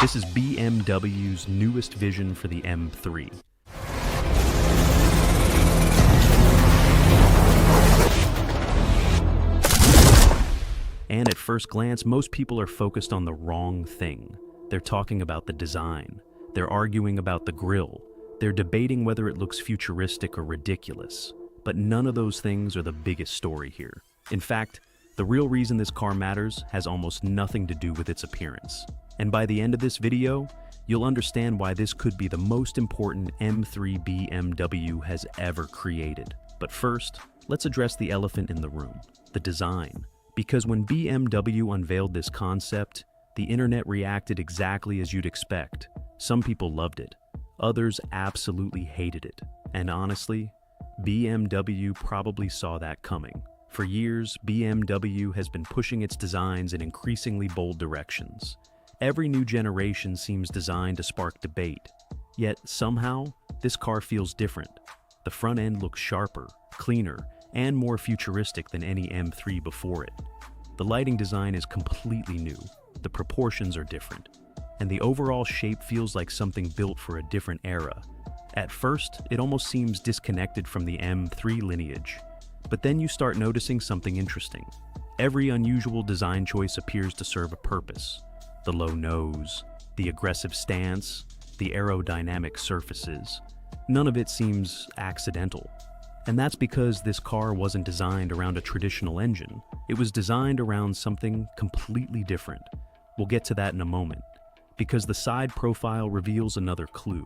This is BMW's newest vision for the M3. And at first glance, most people are focused on the wrong thing. They're talking about the design. They're arguing about the grille. They're debating whether it looks futuristic or ridiculous. But none of those things are the biggest story here. In fact, the real reason this car matters has almost nothing to do with its appearance. And by the end of this video, you'll understand why this could be the most important M3 BMW has ever created. But first, let's address the elephant in the room, the design. Because when BMW unveiled this concept, the internet reacted exactly as you'd expect. Some people loved it, others absolutely hated it. And honestly, BMW probably saw that coming. For years, BMW has been pushing its designs in increasingly bold directions. Every new generation seems designed to spark debate. Yet, somehow, this car feels different. The front end looks sharper, cleaner, and more futuristic than any M3 before it. The lighting design is completely new, the proportions are different, and the overall shape feels like something built for a different era. At first, it almost seems disconnected from the M3 lineage. But then you start noticing something interesting. Every unusual design choice appears to serve a purpose. The low nose, the aggressive stance, the aerodynamic surfaces. None of it seems accidental. And that's because this car wasn't designed around a traditional engine. It was designed around something completely different. We'll get to that in a moment, because the side profile reveals another clue.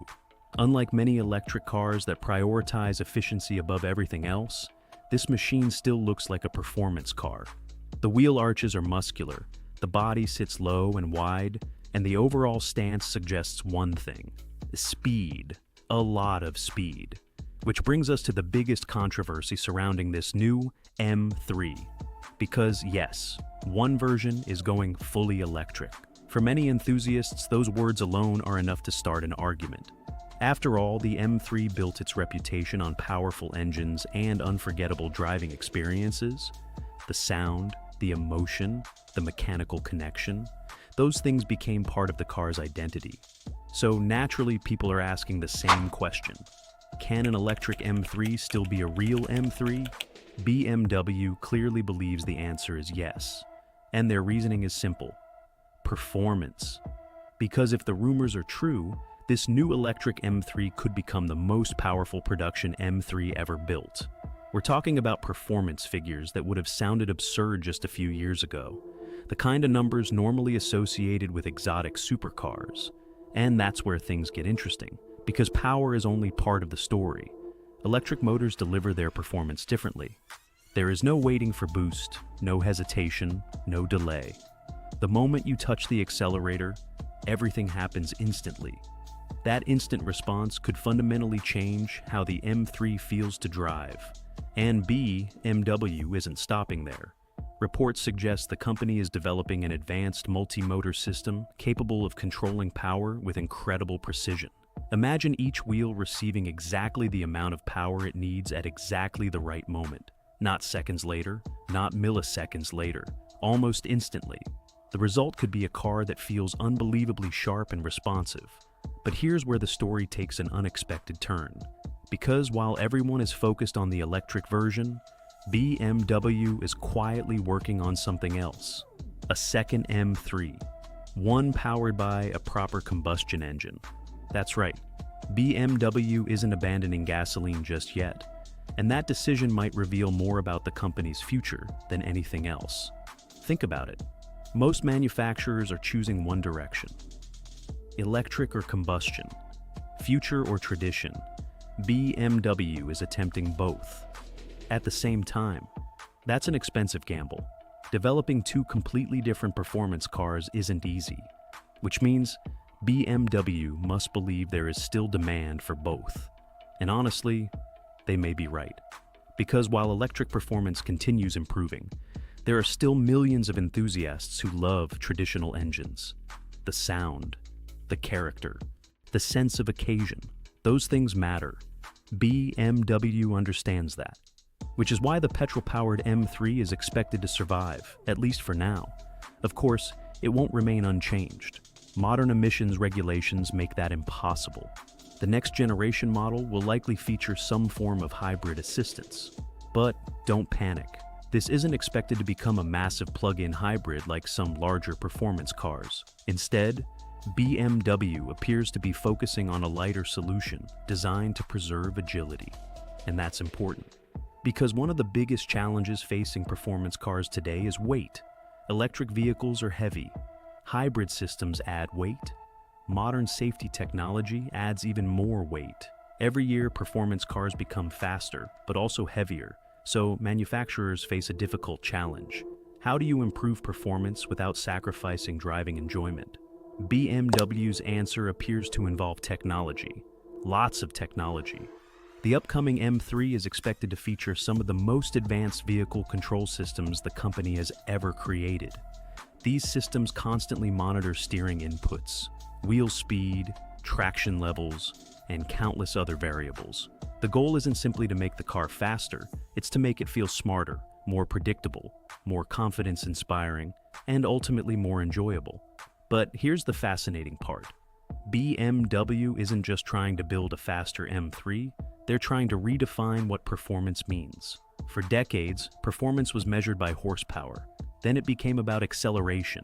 Unlike many electric cars that prioritize efficiency above everything else, this machine still looks like a performance car. The wheel arches are muscular, the body sits low and wide, and the overall stance suggests one thing: speed. A lot of speed. Which brings us to the biggest controversy surrounding this new M3. Because yes, one version is going fully electric. For many enthusiasts, those words alone are enough to start an argument. After all, the M3 built its reputation on powerful engines and unforgettable driving experiences. The sound, the emotion, the mechanical connection, those things became part of the car's identity. So naturally, people are asking the same question. Can an electric M3 still be a real M3? BMW clearly believes the answer is yes. And their reasoning is simple: performance. Because if the rumors are true, this new electric M3 could become the most powerful production M3 ever built. We're talking about performance figures that would have sounded absurd just a few years ago. The kind of numbers normally associated with exotic supercars. And that's where things get interesting, because power is only part of the story. Electric motors deliver their performance differently. There is no waiting for boost, no hesitation, no delay. The moment you touch the accelerator, everything happens instantly. That instant response could fundamentally change how the M3 feels to drive. And BMW isn't stopping there. Reports suggest the company is developing an advanced multi-motor system capable of controlling power with incredible precision. Imagine each wheel receiving exactly the amount of power it needs at exactly the right moment. Not seconds later, not milliseconds later, almost instantly. The result could be a car that feels unbelievably sharp and responsive. But here's where the story takes an unexpected turn. Because while everyone is focused on the electric version, BMW is quietly working on something else. A second M3. One powered by a proper combustion engine. That's right, BMW isn't abandoning gasoline just yet. And that decision might reveal more about the company's future than anything else. Think about it. Most manufacturers are choosing one direction: electric or combustion, future or tradition. BMW is attempting both. At the same time, that's an expensive gamble. Developing two completely different performance cars isn't easy, which means BMW must believe there is still demand for both. And honestly, they may be right. Because while electric performance continues improving, there are still millions of enthusiasts who love traditional engines. The sound, the character, the sense of occasion, those things matter. BMW understands that, which is why the petrol-powered M3 is expected to survive, at least for now. Of course, it won't remain unchanged. Modern emissions regulations make that impossible. The next generation model will likely feature some form of hybrid assistance. But don't panic. This isn't expected to become a massive plug-in hybrid like some larger performance cars. Instead, BMW appears to be focusing on a lighter solution designed to preserve agility. And that's important, because one of the biggest challenges facing performance cars today is weight. Electric vehicles are heavy. Hybrid systems add weight. Modern safety technology adds even more weight. Every year, performance cars become faster, but also heavier, so manufacturers face a difficult challenge. How do you improve performance without sacrificing driving enjoyment? BMW's answer appears to involve technology. Lots of technology. The upcoming M3 is expected to feature some of the most advanced vehicle control systems the company has ever created. These systems constantly monitor steering inputs, wheel speed, traction levels, and countless other variables. The goal isn't simply to make the car faster, it's to make it feel smarter, more predictable, more confidence-inspiring, and ultimately more enjoyable. But here's the fascinating part. BMW isn't just trying to build a faster M3, they're trying to redefine what performance means. For decades, performance was measured by horsepower. Then it became about acceleration.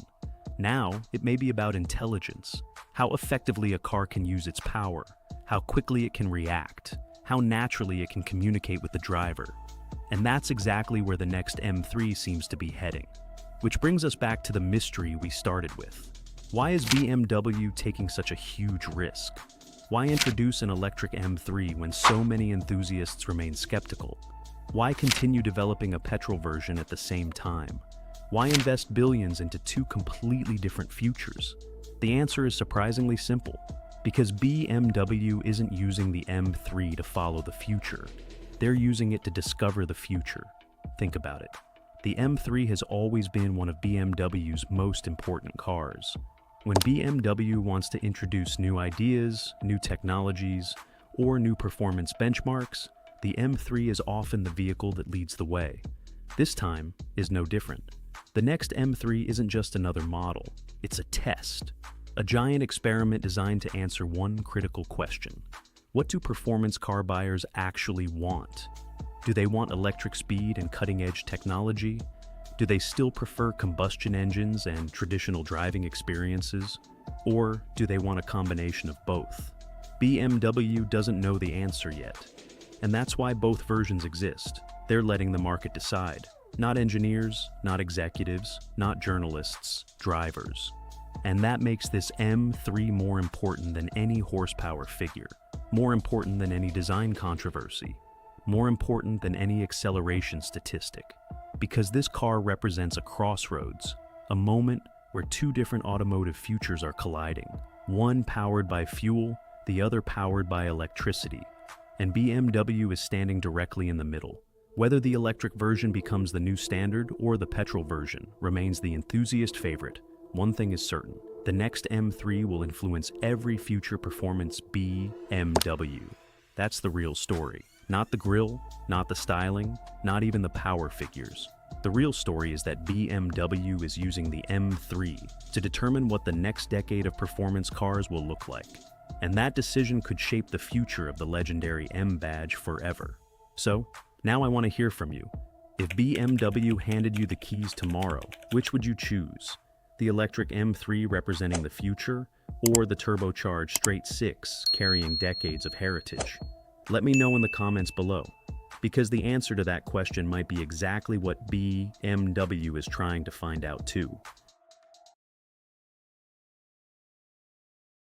Now, it may be about intelligence. How effectively a car can use its power, how quickly it can react, how naturally it can communicate with the driver. And that's exactly where the next M3 seems to be heading. Which brings us back to the mystery we started with. Why is BMW taking such a huge risk? Why introduce an electric M3 when so many enthusiasts remain skeptical? Why continue developing a petrol version at the same time? Why invest billions into two completely different futures? The answer is surprisingly simple. Because BMW isn't using the M3 to follow the future. They're using it to discover the future. Think about it. The M3 has always been one of BMW's most important cars. When BMW wants to introduce new ideas, new technologies, or new performance benchmarks, the M3 is often the vehicle that leads the way. This time is no different. The next M3 isn't just another model, it's a test. A giant experiment designed to answer one critical question. What do performance car buyers actually want? Do they want electric speed and cutting-edge technology? Do they still prefer combustion engines and traditional driving experiences? Or do they want a combination of both? BMW doesn't know the answer yet. And that's why both versions exist. They're letting the market decide. Not engineers, not executives, not journalists, drivers. And that makes this M3 more important than any horsepower figure, more important than any design controversy, more important than any acceleration statistic. Because this car represents a crossroads, a moment where two different automotive futures are colliding, one powered by fuel, the other powered by electricity. And BMW is standing directly in the middle. Whether the electric version becomes the new standard or the petrol version remains the enthusiast favorite, one thing is certain. The next M3 will influence every future performance BMW. That's the real story. Not the grille, not the styling, not even the power figures. The real story is that BMW is using the M3 to determine what the next decade of performance cars will look like. And that decision could shape the future of the legendary M badge forever. So, now I want to hear from you. If BMW handed you the keys tomorrow, which would you choose? The electric M3 representing the future, or the turbocharged straight six carrying decades of heritage? Let me know in the comments below, because the answer to that question might be exactly what BMW is trying to find out too.